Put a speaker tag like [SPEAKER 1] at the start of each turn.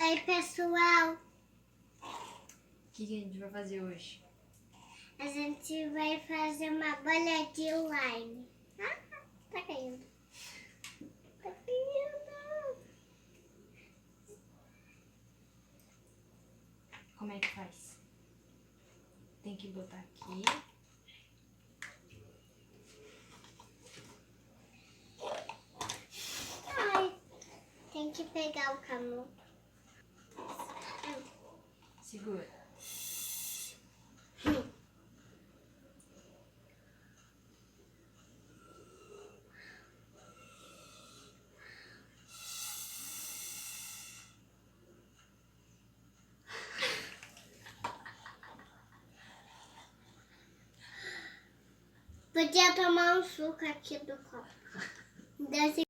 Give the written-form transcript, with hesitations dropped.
[SPEAKER 1] Oi, pessoal.
[SPEAKER 2] O que a gente vai fazer hoje?
[SPEAKER 1] A gente vai fazer uma bolha de slime. Ah, tá caindo. Tá caindo.
[SPEAKER 2] Como é que faz? Tem que botar aqui.
[SPEAKER 1] Ai, tem que pegar o canudo.
[SPEAKER 2] Segura.
[SPEAKER 1] Podia tomar um suco aqui do copo.